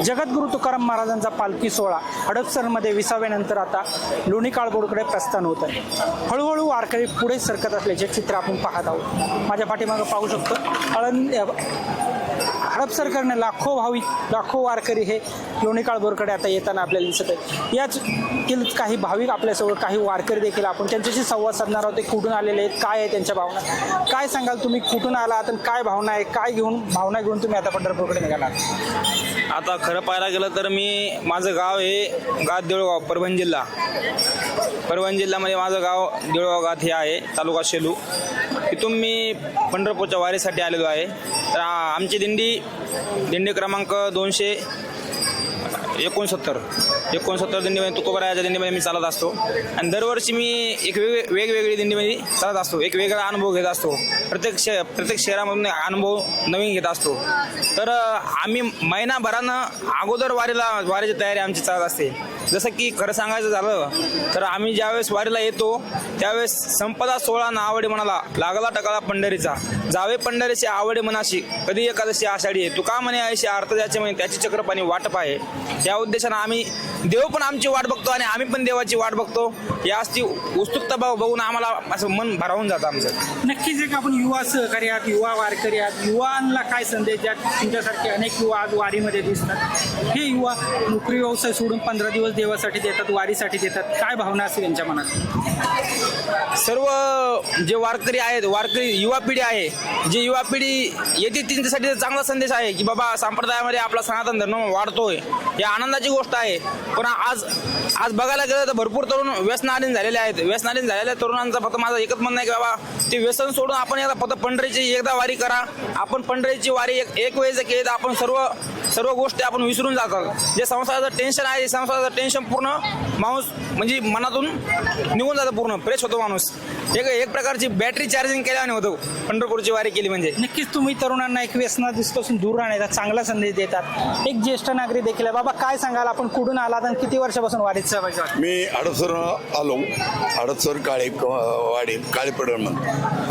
जगद्गुरू तुकाराम महाराजांचा पालखी सोहळा हडपसरमध्ये विसाव्यानंतर आता लोणी काळभोरकडे प्रस्थान होत आहे. हळूहळू वारकरी पुढे सरकत असल्याचे चित्र आपण पाहत आहोत. माझ्या पाठीमागं पाहू शकतो हडपसरकडे लाखो भाविक लाखो वारकरी हे लोणी काळभोरकडे आता येताना आपल्याला दिसत आहे. यातील काही भाविक आपल्यासोबत काही वारकरी देखील आपण त्यांच्याशी संवाद साधणार आहोत. ते कुठून आलेले आहेत, काय आहे त्यांच्या भावना, काय सांगाल तुम्ही कुठून आलात आणि काय भावना आहे, काय भावना घेऊन तुम्ही आता पंढरपूरकडे निघालात? आता खरं पाहायला गेलं तर माझं गाव आहे गात देऊळगाव, परभणी जिल्ह्यामध्ये माझं गाव देऊळगाव गात हे आहे, तालुका सेलू. इथून मी पंढरपूरच्या वारीसाठी आलेलो आहे. तर आमची दिंडी क्रमांक 269 दिंडीमध्ये तुकोबरायाच्या दिंडीमध्ये मी चालत असतो. आणि दरवर्षी मी एक वेगवेगळी दिंडीमध्ये चालत असतो, एक वेगळा अनुभव घेत असतो. प्रत्येक शहरामधून अनुभव नवीन घेत असतो. तर आम्ही महिनाभरानं अगोदर वारीची तयारी आमची चालत असते. जसं की खरं सांगायचं झालं तर आम्ही ज्यावेळेस वारीला येतो त्यावेळेस संपदा सोहळा ना आवडे मनाला, लागला टकाला पंढरीचा, जावे पंढरीची आवडे मनाशी, कधी एकादशी आषाढी आहे, तुका म्हणे ऐशी अर्थ ज्याचे म्हणे त्याची चक्रपाणी वाटप आहे. या उद्देशानं आम्ही देव पण आमची वाट बघतो आणि आम्ही पण देवाची वाट बघतो. या असती उत्सुकता बघून आम्हाला असं मन भारावून जातं आमचं. नक्कीच एक आपण युवा सहकारी आहात, युवा वारकरी आहात. युवांना काय संदेश द्या? तुमच्यासारखे अनेक युवा आज वारीमध्ये दिसतात. हे युवा नोकरी व्यवसाय सोडून 15 दिवस देवासाठी देतात, वारीसाठी देतात. काय भावना असेल यांच्या मनात? सर्व जे वारकरी आहेत, युवा पिढी आहे, जी युवा पिढी येते त्यांच्यासाठी चांगला संदेश आहे की बाबा संप्रदायामध्ये आपला सनातन धर्म वाढतोय, या आनंदाची गोष्ट आहे. पण आज बघायला गेलं तर भरपूर तरुण व्यसनाधीन झालेले आहेत. व्यसनाधीन झालेल्या तरुणांचा फक्त माझं एकच म्हणणं आहे की बाबा ते व्यसन सोडून आपण फक्त पंढरीची एकदा वारी करा. आपण पंढरीची वारी एक वेळेस केली तर आपण सर्व गोष्टी आपण विसरून जातात. जे संसाराचं टेन्शन आहे, संसाराचं टेन्शन पूर्ण माणूस म्हणजे मनातून निघून जातं, पूर्ण फ्रेश होतो माणूस. एक प्रकारची बॅटरी चार्जिंग केल्याने होतो पंढरपूरची वारी केली म्हणजे. नक्कीच तुम्ही तरुणांना एक व्यसनापासून दूर राहण्याचा चांगला संदेश देतात. एक ज्येष्ठ नागरिक देखील आहे. बाबा काय सांगाल, आपण कुठून आलात आणि किती वर्षापासून वारीत सहभागी आहात? मी हडपसर आलो, हडपसर वाडी काळेपडण.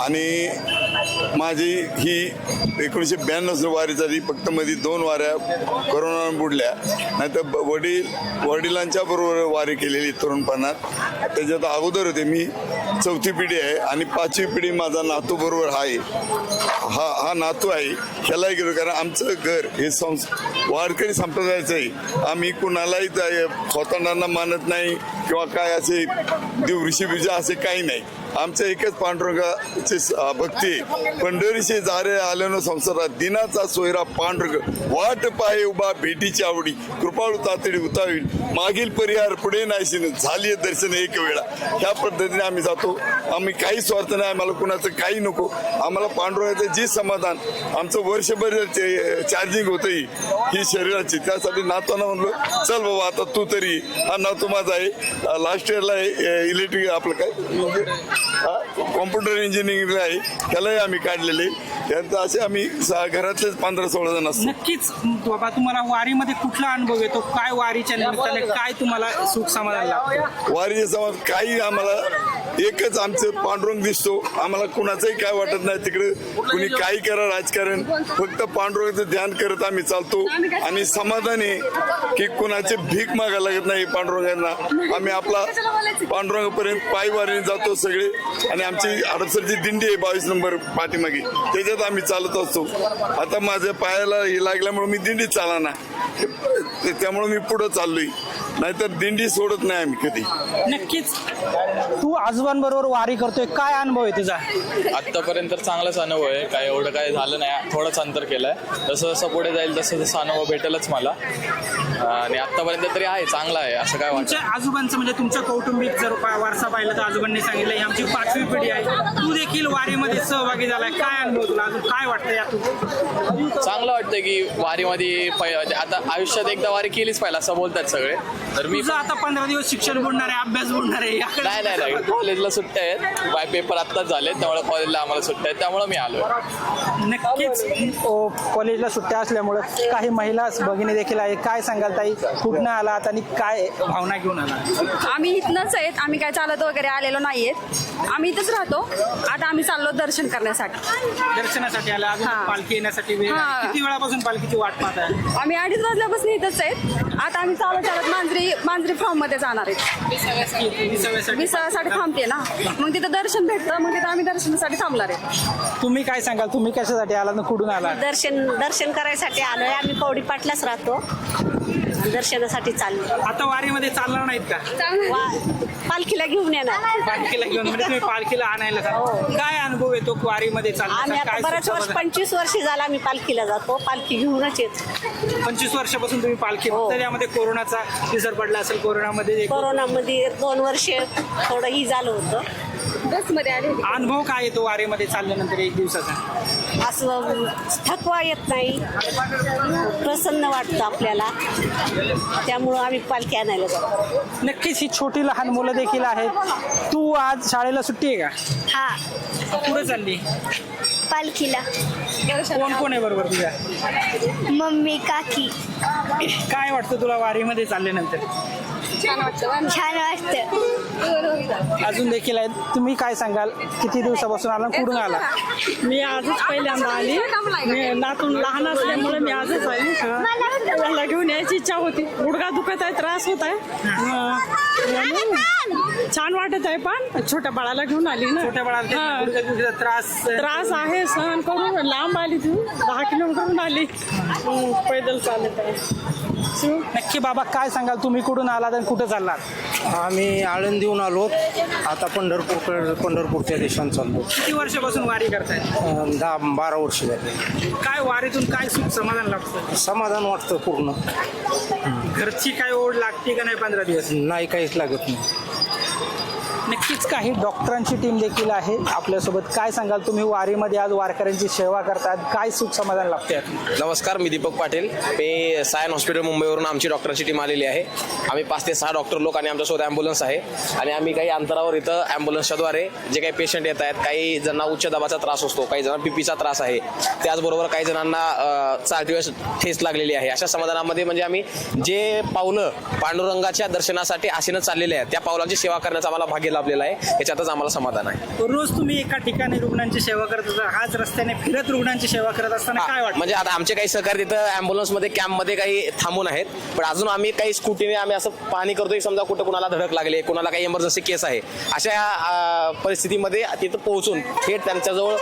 आणि माझी ही 1992 वारी झाली. फक्त मध्ये 2 वाऱ्या कोरोना बुडल्या, नाहीतर वडिलांच्या बरोबर वारी केलेली तरुणपणात. त्याच्यात अगोदर होते मी. 4थी पिढी आहे आणि 5वी पिढी माझा नातू बरोबर आहे. हा नातू आहे, ह्यालाही गेलो. कारण आमचं घर हे वारकरी संप्रदायाचं आहे. आम्ही कुणालाही स्वतंत्रांना मानत नाही किंवा काय असे देव ऋषी बिजा असे काही नाही. आमचं एकच पांडुरंगाची भक्ती आहे. पंढरीचे जारे आल्यानो संसारात, दिनाचा सोयरा पांडुरंग, वाट पाहे उभा भेटीची आवडी, कृपाळू तातडी उतावील, मागील परिहार पुढे नाहीशी, झाली दर्शन एक वेळा. ह्या पद्धतीने आम्ही जातो. आम्ही काही स्वार्थ नाही, आम्हाला कुणाचं काही नको. आम्हाला पांडुरंगाचं जे समाधान आमचं वर्षभर चार्जिंग होतं ही शरीराची, त्यासाठी नातवांना म्हणलं चल बाबा आता तू तरी. हा नातू माझा आहे, लास्ट इयरला आहे, इलेक्ट्रिक आपलं काय कॉम्प्युटर इंजिनिअरिंगला आहे. त्यालाही आम्ही काढलेले. त्यानंतर असे आम्ही घरातलेच 15-16 जण असतो. नक्कीच बाबा, तुम्हाला वारीमध्ये कुठला अनुभव येतो? काय वारीच्या निमित्ताने काय तुम्हाला सुख समाधान लागतं? वारीचे समाज काही आम्हाला एकच आमचं पांडुरंग दिसतो. आम्हाला कुणाचंही काय वाटत नाही. तिकडे कुणी काही करा राजकारण, फक्त पांडुरंगाचं ध्यान करत आम्ही चालतो. आणि समाधान आहे की कुणाचे भीक मागायला लागत नाही पांडुरंगांना. आम्ही आपला पांडुरंगापर्यंत पायवारीने जातो सगळे. आणि आमची हडपसरची दिंडी आहे 22 नंबर पाठीमागे, त्याच्यात आम्ही चालत असतो. आता माझ्या पायाला हे लागल्यामुळे मी दिंडी चालना, त्यामुळे मी पुढं चाललोय. नाहीतर दिंडी सोडत नाही आम्ही कधी. नक्कीच तू आजोबांबरोबर वारी करतोय, काय अनुभव आहे तुझा? आत्तापर्यंत चांगलाच अनुभव आहे. काय एवढं काय झालं नाही, थोडंच अंतर केलंय. जसं जसं पुढे जाईल तसं अनुभव भेटेलच मला. आणि आत्तापर्यंत तरी आहे, चांगला आहे असं काय वाटतं. तुमच्या आजोबांचं म्हणजे तुमच्या कौटुंबिक जर वारसा पाहिला तर आजोबांनी सांगितलं ही आमची 5वी पिढी आहे. तू देखील वारीमध्ये सहभागी झालाय, काय अनुभव तुला, अजून काय वाटतं यातून? चांगलं वाटतं की वारीमध्ये आता आयुष्यात एकदा वारी केलीच पाहिजे असं बोलतात सगळे. तर मी आता 15 दिवस शिक्षण बुडणार आहे, अभ्यास बुडणार आहे. नाही कॉलेजला सुट्ट्या आहेत. बाय पेपर आत्ताच झाले, त्यामुळे कॉलेजला आम्हाला सुट्ट्या आहेत, त्यामुळे मी आलो. नक्कीच कॉलेजला सुट्ट्या असल्यामुळे काही महिला भगिनी देखील आहे. काय सांगाल ताई, कुठनं आलात आणि काय भावना घेऊन आलात? आम्ही इथनंच आहेत. आम्ही काय चालत वगैरे आलेलो नाहीयेत. आम्ही इथंच राहतो. आता आम्ही चाललो दर्शन करण्यासाठी. दर्शनासाठी आला अजून हा. पालखी येण्यासाठी वेळ आहे. हा. किती वेळापासून पालखीची वाट पाहताय? आम्ही 2:30 वाजल्यापासून इथंच आहेत. आता आम्ही चालत मांजरी फार्म मध्ये जाणार आहेत. विसाव्यासाठी थांबते ना, मग तिथं दर्शन भेटतं, मग तिथं आम्ही दर्शनासाठी थांबणार आहे. तुम्ही काय सांगाल, तुम्ही कशासाठी आला ना कुठून आला? दर्शन करायसाठी आलोय. आम्ही कवडी पाटलाच राहतो. दर्शनासाठी चाललो. आता वारीमध्ये चालणार नाहीत का? पालखीला घेऊन येणार. पालखीला घेऊन म्हणजे तुम्ही पालखीला आणायला जाता. काय अनुभव येतो वारीमध्ये आम्ही चालण्याचा? आता काय बऱ्याच वर्ष सुखसमाधान? 25 वर्ष झाला आम्ही पालखीला जातो. पालखी घेऊनच येतो. 25 वर्षापासून तुम्ही पालखी हो. तर यामध्ये कोरोनाचा विसर पडला असेल. कोरोनामध्ये कोरोनामध्ये 2 वर्ष थोडं ही झालं होतं. बसमध्ये आले. अनुभव काय येतो वारीमध्ये चालल्यानंतर एक दिवसाचा? असं थकवा येत नाही. प्रसन्न वाटतं आपल्याला. त्यामुळं आम्ही पालखी आणायला जातो. नक्कीच ही छोटी लहान मुलं देखील आहेत. तू आज शाळेला सुट्टी आहे का? हा, पुढे चालली? पालखीला कोण कोण आहे बरोबर तुझ्या? मम्मी काकी. काय वाटतं तुला वारीमध्ये चालल्यानंतर? छान वाटतं. छान वाटतं. अजून देखील आहेत. तुम्ही काय सांगाल, किती दिवसापासून आला, कुठून आला? मी आजच पहिल्यांदा आली. मी नातून लहान असल्यामुळे मी आजच आली. त्याला घेऊन यायची इच्छा होती. गुडघा दुखत आहे, त्रास होत आहे. छान वाटत आहे, पण छोट्या बाळाला घेऊन आली ना. छोट्या बाळाला हा. गुडघ्याचा त्रास आहे, सहन करून लांब आली. तू 10 किलोमीटरहून आली. पैदल चालत आहे. नक्की बाबा काय सांगाल, तुम्ही कुठून आलात आणि कुठं चाललात? आम्ही आळंदीहून आलो. आता पंढरपूरच्या देशात चाललो. किती वर्षापासून वारी करताय? 10-12 वर्ष झाले. काय वारीतून काय सुख समाधान लागतं? समाधान वाटतं पूर्ण. घरची काय ओढ लागते का नाही 15 दिवस? नाही, काहीच लागत नाही. नक्कीच काही डॉक्टरांची टीम देखील आहे आपल्यासोबत. काय सांगाल, तुम्ही वारीमध्ये आज वारकऱ्यांची सेवा करतात, काय सुख समाधान लागते? नमस्कार, मी दीपक पाटील. मी सायन हॉस्पिटल मुंबईवरून आमची डॉक्टरांची टीम आलेली आहे. आम्ही 5 ते 6 डॉक्टर लोक आणि आमच्यासोबत ॲम्ब्युलन्स आहे. आणि आम्ही काही अंतरावर इथं ॲम्ब्युलन्सच्याद्वारे जे काही पेशंट येत आहेत, काही जणांना उच्च दाबाचा त्रास असतो, काही जणांना बीपीचा त्रास आहे, त्याचबरोबर काही जणांना चालतीवेळेस ठेच लागलेली आहे. अशा समाधानामध्ये म्हणजे आम्ही जे पावलं पांडुरंगाच्या दर्शनासाठी आशेनं चाललेले आहेत, त्या पावलांची सेवा करण्याचा आम्हाला भाग्य लाभलेला आहे. याच्यातच आम्हाला समाधान आहे. रोज तुम्ही एका ठिकाणी रुग्णांची सेवा करत असता, हाच रस्त्याने फिरत रुग्णांची सेवा करत असताना काय वाटतं? म्हणजे आता आमचे काही सहकारी तिथं ॲम्ब्युलन्समध्ये कॅम्पमध्ये काही थांबून आहेत, पण अजून आम्ही काही स्कूटीने आम्ही असं पाहणी करतोय. समजा कुठं कुणाला धडक लागले, कुणाला काही इमर्जन्सी केस आहे, अशा परिस्थितीमध्ये तिथं पोहोचून थेट त्यांच्याजवळ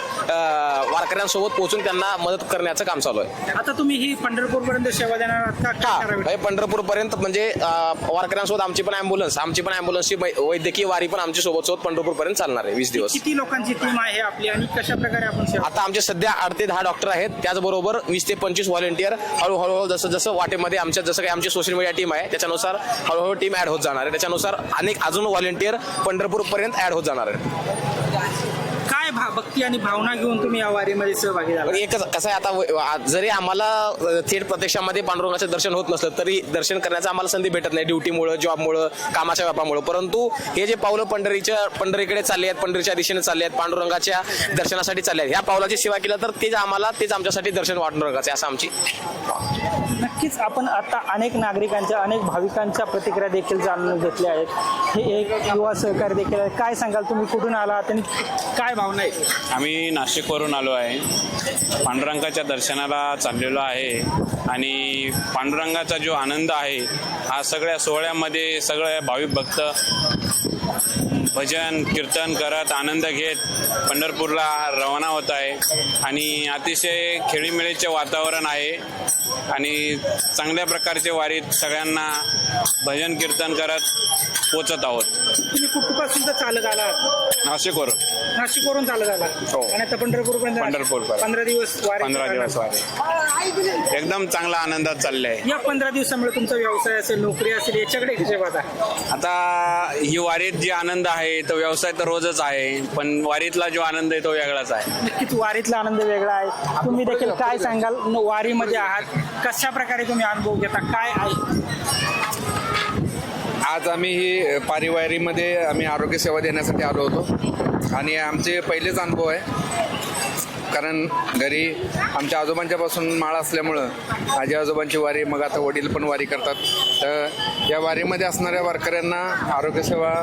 वारकऱ्यांसोबत पोहोचून त्यांना मदत करण्याचं काम चालू आहे. आता तुम्ही ही पंढरपूरपर्यंत सेवा देणार आहात का? काय करावे? पंढरपूरपर्यंत म्हणजे वारकऱ्यांसोबत आमची पण ॲम्ब्युलन्सची वैद्यकीय वारी पण आमची सोबत पंढरपूरपर्यंत चालणार आहे 20 दिवस. किती लोकांची टीम आहे आपली आणि कशा प्रकारे आपण सेवा? आता आमचे सध्या 8 ते 10 डॉक्टर आहेत. त्याचबरोबर 20 ते 25 व्हॉलेंटियर हळूहळू जसं वाटेमध्ये जसं काही आमची सोशल मीडिया टीम आहे, त्याच्यानुसार हळूहळू टीम ॲड होत जाणार आहे. त्याच्यानुसार अनेक अजून व्हॉलेंटियर पंढरपूरपर्यंत ॲड होत जाणार आहेत. काय भक्ती आणि भावना घेऊन तुम्ही या वारीमध्ये सहभागी झाला? एकच कसं आहे, आता जरी आम्हाला थेट प्रत्यक्षामध्ये पांडुरंगाचं दर्शन होत नसलं तरी दर्शन करण्याचा आम्हाला संधी भेटत नाही, ड्युटीमुळं, जॉबमुळं, कामाच्या व्यापामुळं. परंतु हे जे पावलं पंढरीकडे चालले आहेत, पंढरीच्या दिशेने चालले आहेत, पांडुरंगाच्या दर्शनासाठी चालले आहेत, ह्या पावलाची सेवा केलं तर तेच आमच्यासाठी दर्शन पांडुरंगाचे असं आमची. नक्कीच आपण आता अनेक नागरिकांच्या, अनेक भाविकांच्या प्रतिक्रिया देखील जाणून घेतल्या आहेत. हे एक युवा सहकारी देखील आहे. काय सांगाल, तुम्ही कुठून आलात आणि काय भावना आहे? आम्ही नाशिकवरून आलो आहे. पांडुरंगाच्या दर्शनाला चाललेलो आहे आणि पांडुरंगाचा जो आनंद आहे हा सगळ्या सोहळ्यामध्ये सगळे भाविक भक्त भजन कीर्तन करत आनंद घेत पंढरपूरला रवाना होत आहे. आणि अतिशय खेळीमेळीचे वातावरण आहे आणि चांगल्या प्रकारचे वारीत सगळ्यांना भजन कीर्तन करत पोचत आहोत. तुम्ही कुठपासून तर चालत आलात? नाशिकवरून चालत आलात. हो. आणि आता पंढरपूरपर्यंत 15 दिवस वारी. 15 दिवस वारी एकदम चांगला आनंदात चालले आहे. या 15 दिवसामुळे तुमचा व्यवसाय असेल, नोकरी असेल, याच्याकडे कसे पाहता? आता ही वारीत जी आनंद आहे तो व्यवसाय तर रोजच आहे, पण वारीतला जो आनंद आहे तो वेगळाच आहे. नक्कीच वारीतला आनंद वेगळा आहे. तुम्ही देखील काय सांगाल, वारीमध्ये आहात, कशा प्रकारे तुम्ही अनुभव घेता, काय आहे? आज आम्ही ही पारिवारीमध्ये आम्ही आरोग्य सेवा देण्यासाठी आलो होतो आणि आमचे पहिलेच अनुभव आहे. कारण घरी आमच्या आजोबांच्यापासून माळ असल्यामुळं आजी आजोबांची वारी, मग आता वडील पण वारी करतात. तर या वारीमध्ये असणाऱ्या वारकऱ्यांना आरोग्यसेवा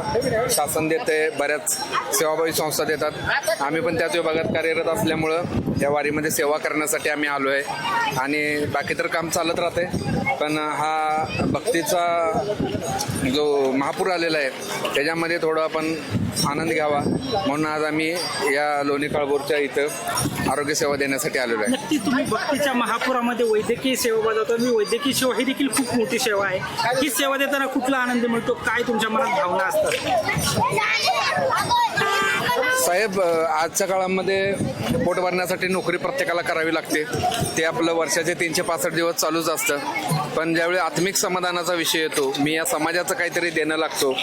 शासन देते, बऱ्याच सेवाभावी संस्था देतात. आम्ही पण त्याच विभागात कार्यरत असल्यामुळं या वारीमध्ये सेवा करण्यासाठी आम्ही आलो आहे आणि बाकी तर काम चालत राहते, पण हा भक्तीचा जो महापूर आलेला आहे त्याच्यामध्ये थोडं आपण आनंद घ्यावा म्हणून आज आम्ही या लोणी काळभोरच्या इथं आरोग्य सेवा देण्यासाठी आलेलो आहे. नक्की तुम्ही भक्तीच्या महापुरामध्ये वैद्यकीय सेवा बजावता. मी वैद्यकीय सेवा ही देखील खूप मोठी सेवा आहे. ही सेवा देताना कुठला आनंद मिळतो, काय तुमच्या मनात भावना असतात? साहेब, आजच्या काळामध्ये पोट भरण्यासाठी नोकरी प्रत्येकाला करावी लागते. ते आपलं वर्षाचे 365 दिवस चालूच असतं, पण ज्यावेळी आत्मिक समाधानाचा विषय येतो, मी या समाजाचं काहीतरी देणं लागतो.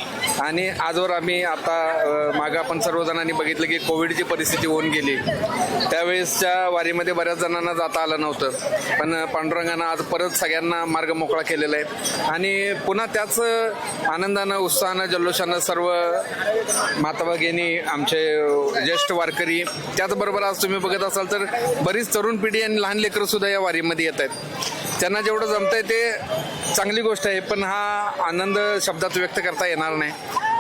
आणि आजवर आम्ही आता मागं आपण सर्वजणांनी बघितलं की कोविडची परिस्थिती होऊन गेली. त्यावेळेसच्या वारीमध्ये बऱ्याच जणांना जाता आलं नव्हतं, पण पांडुरंगानं आज परत सगळ्यांना मार्ग मोकळा केलेला आहे आणि पुन्हा त्याच आनंदानं, उत्साहानं, जल्लोषानं सर्व माता भगिनी, आमचे ज्येष्ठ वारकरी, त्याचबरोबर आज तुम्ही बघत असाल तर बरीच तरुण पिढी आणि लहान लेकरं सुद्धा या वारीमध्ये येत आहेत. त्यांना जेवढं जमतंय ते चांगली गोष्ट आहे, पण हा आनंद शब्दात व्यक्त करता येणार नाही.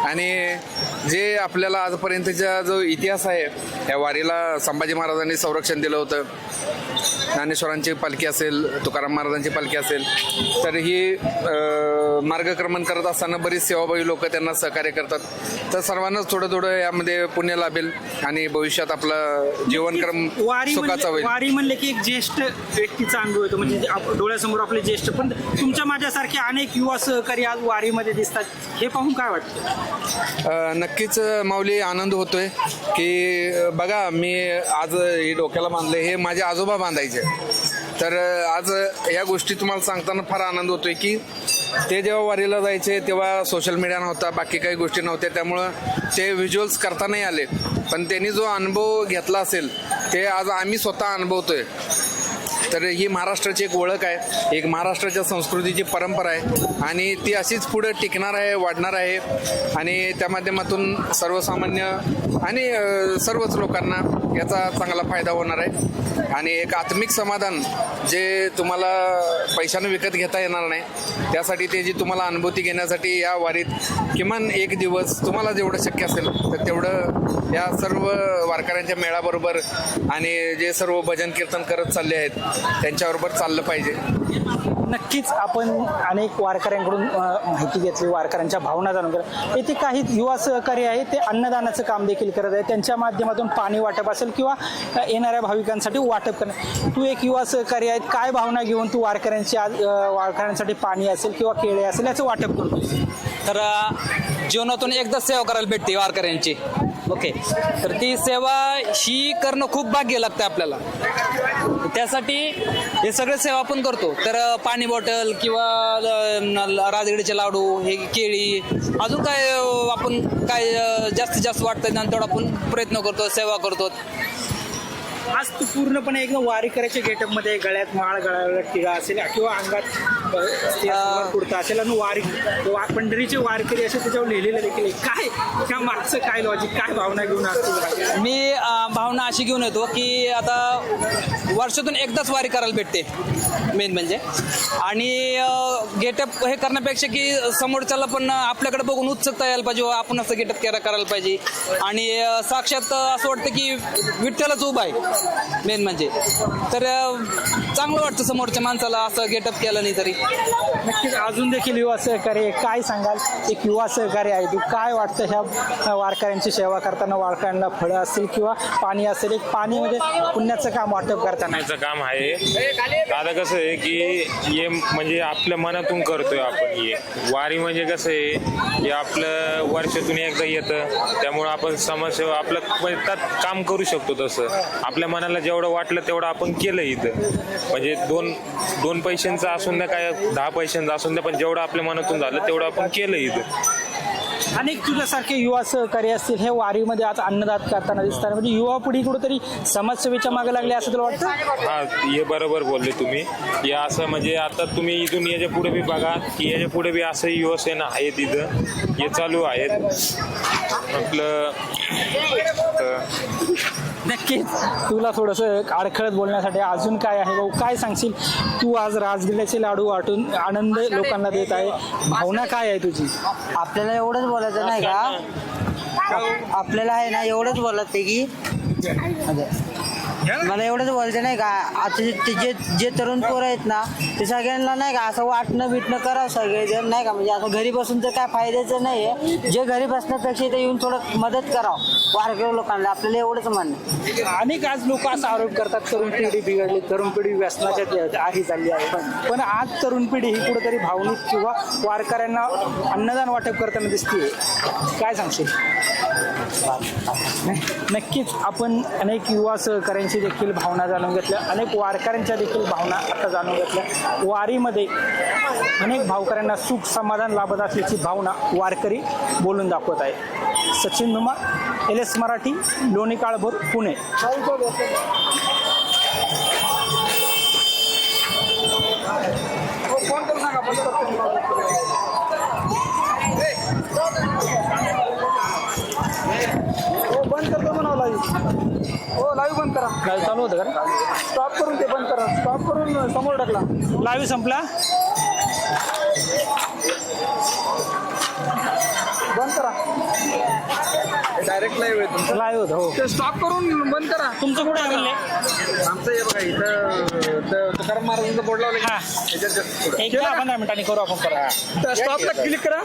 आणि जे आपल्याला आजपर्यंतचा जो इतिहास आहे, या वारीला संभाजी महाराजांनी संरक्षण दिलं होतं. ज्ञानेश्वरांची पालखी असेल, तुकाराम महाराजांची पालखी असेल, तर ही मार्गक्रमण करत असताना बरीच सेवाभावी लोक त्यांना सहकार्य करतात. तर सर्वांनाच थोडं थोडं यामध्ये पुण्य लाभेल आणि भविष्यात आपला जीवनक्रम सुखाचा होईल. वारी म्हणले की एक ज्येष्ठ व्यक्तीचा अनुभव येतो, म्हणजे डोळ्यासमोर आपले ज्येष्ठ, पण तुमच्या माझ्यासारखे अनेक युवा सहकारी आज वारीमध्ये दिसतात. हे पाहून काय वाटतं? नक्कीच माऊली, आनंद होतोय की बघा, मी आज हे डोक्याला बांधले, हे माझे आजोबा बांधायचे. तर आज या गोष्टी तुम्हाला सांगताना फार आनंद होतोय की ते जेव्हा वारीला जायचे तेव्हा सोशल मीडिया नव्हता, बाकी काही गोष्टी नव्हत्या, त्यामुळं ते व्हिज्युअल्स करता नाही आले. पण त्यांनी जो अनुभव घेतला असेल ते आज आम्ही स्वतः अनुभवतोय. तर ही महाराष्ट्राची एक ओळख आहे, एक महाराष्ट्राच्या संस्कृतीची परंपरा आहे आणि ती अशीच पुढे टिकणार आहे, वाढणार आहे. आणि त्या माध्यमातून सर्वसामान्य आणि सर्वच लोकांना याचा चांगला फायदा होणार आहे. आणि एक आत्मिक समाधान जे तुम्हाला पैशानं विकत घेता येणार नाही, त्यासाठी ते जी तुम्हाला अनुभूती घेण्यासाठी या वारीत किमान एक दिवस तुम्हाला जेवढं शक्य असेल तर तेवढं या सर्व वारकऱ्यांच्या मेळाबरोबर आणि जे सर्व भजन कीर्तन करत चालले आहेत त्यांच्याबरोबर चाललं पाहिजे. नक्कीच आपण अनेक वारकऱ्यांकडून माहिती घेतली, वारकऱ्यांच्या भावना जाणून घेतल्या. येथे काही युवा सहकारी आहेत, ते अन्नदानाचं काम देखील करत आहेत. त्यांच्या माध्यमातून पाणी वाटप असेल किंवा येणाऱ्या भाविकांसाठी वाटप करणं. तू एक युवा सहकारी आहेत, काय भावना घेऊन तू वारकऱ्यांसाठी पाणी असेल किंवा केळे असेल याचं वाटप करतो? तर जीवनातून एकदा सेवा करायला भेटते वारकऱ्यांची. ओके, तर ती सेवा ही करणं खूप भाग्य लागतं आपल्याला. त्यासाठी हे सगळे सेवा आपण करतो. तर पाणी बॉटल किंवा राजगिरीचे लाडू, हे केळी, अजून काय आपण काय जास्तीत जास्त वाटतं तेवढा आपण प्रयत्न करतो, सेवा करतो. आज तू पूर्णपणे एकदम वारीकऱ्याच्या गेटअपमध्ये, गळ्यात माळ, गळ्याला टिळा असेल किंवा अंगात कुर्ता असेल आणि पंढरीचे वारकरी असे त्याच्यावर लिहिलेलं देखील. काय त्या मागचं काय लॉजिक, काय भावना घेऊन असतो? मी भावना अशी घेऊन येतो की आता वर्षातून एकदाच वारी करायला भेटते मेन म्हणजे. आणि गेटअप हे करण्यापेक्षा की समोरच्याला पण आपल्याकडे बघून उत्सुकता यायला पाहिजे, आपण असं गेटअप करायला पाहिजे. आणि साक्षात असं वाटतं की विठ्ठलच उभा आहे मेन म्हणजे. तर चांगलं वाटतं समोरच्या माणसाला असं गेटअप केलं नाही तरी. नक्कीच. अजून देखील युवा सहकारी काय सांगाल? एक युवा सहकारी आहे तू, काय वाटतं ह्या वारकऱ्यांची सेवा करताना? वारकऱ्यांना फळं असतील किंवा पाणी असेल, एक पाणी म्हणजे पुण्याचं काम वाटप करताना काम आहे. आता कसं आहे की हे म्हणजे आपल्या मनातून करतोय आपण. हे वारी म्हणजे कसं आहे, हे आपलं वर्षातून एकदा येतं, त्यामुळं आपण समाजसेवा आपलं काम करू शकतो. तसं आपल्या मनाला जेवढं वाटलं तेवढं आपण केलं इथं. म्हणजे दोन पैशांचं असून द्या, काय 10 पैशांचं असून द्या, पण जेवढं आपल्या मनातून झालं तेवढं आपण केलं इथं. अनेक तुझ्यासारखे युवा सहकारी असतील हे वारीमध्ये आज अन्नदान करताना दिसतात. म्हणजे युवा पिढी कुठेतरी समाजसेवेच्या मागे लागली असं तुला वाटतं? हा, हे बरोबर बोलले तुम्ही. हे असं म्हणजे आता तुम्ही इथून याच्या पुढे बी बघा की याच्या पुढे बी असं युवसेना आहे तिथं, हे चालू आहेत आपलं. नक्कीच. तुला थोडंसं अडखळत बोलण्यासाठी अजून काय आहे भाऊ, काय सांगशील? तू आज राजगिऱ्याचे लाडू वाटून आनंद लोकांना देत आहे, भावना काय आहे तुझी? आपल्याला एवढंच बोलायचं नाही का, आपल्याला आहे ना एवढंच बोलायचं की मला एवढंच बोलायचं नाही का आता जे तरुण पोरं आहेत ना ते सगळ्यांना नाही का असं वाटणं बिटणं करावं सगळेजण नाही का म्हणजे असं घरी बसून तर काय फायद्याचं नाही आहे. जे घरी बसण्यापेक्षा इथे येऊन थोडं मदत करावं वारकरी लोकांना, आपल्याला एवढंच म्हणणं. अनेक आज लोक असा आरोप करतात तरुण पिढी बिघडली, तरुण पिढी व्यसनाच्या आरी चालली आहे. पण आज तरुण पिढी ही कुठेतरी भावनिक किंवा वारकऱ्यांना अन्नदान वाटप करताना दिसते. काय सांगशील? नक्कीच आपण अनेक युवा सहकाऱ्यांची देखील भावना जाणून घेतल्या, अनेक वारकऱ्यांच्या देखील भावना आता जाणून घेतल्या. वारीमध्ये अनेक भावकऱ्यांना सुख समाधान लाभत असल्याची भावना वारकरी बोलून दाखवत आहे. सचिन नुमा, LS मराठी, लोणी काळभोर, पुणे. बंद करतो म्हणा लाईव्ह. हो लाईव्ह बंद करा. लाईव्ह चालू होतं का? स्टॉप करून ते बंद करा. स्टॉप करून समोर टाकला. लाईव्ह संपला. बंद करा. डायरेक्ट लाईव्ह आहे तुमचं. लाईव्ह होतं हो. ते स्टॉप करून बंद करा. तुमचं कुठे आहे? आमचं हे बघा इथं तुकाराम महाराजांचं बोर्ड लावलं हा, एक 10-15 मिनिटांनी करू आपण. स्टॉपला क्लिक करा.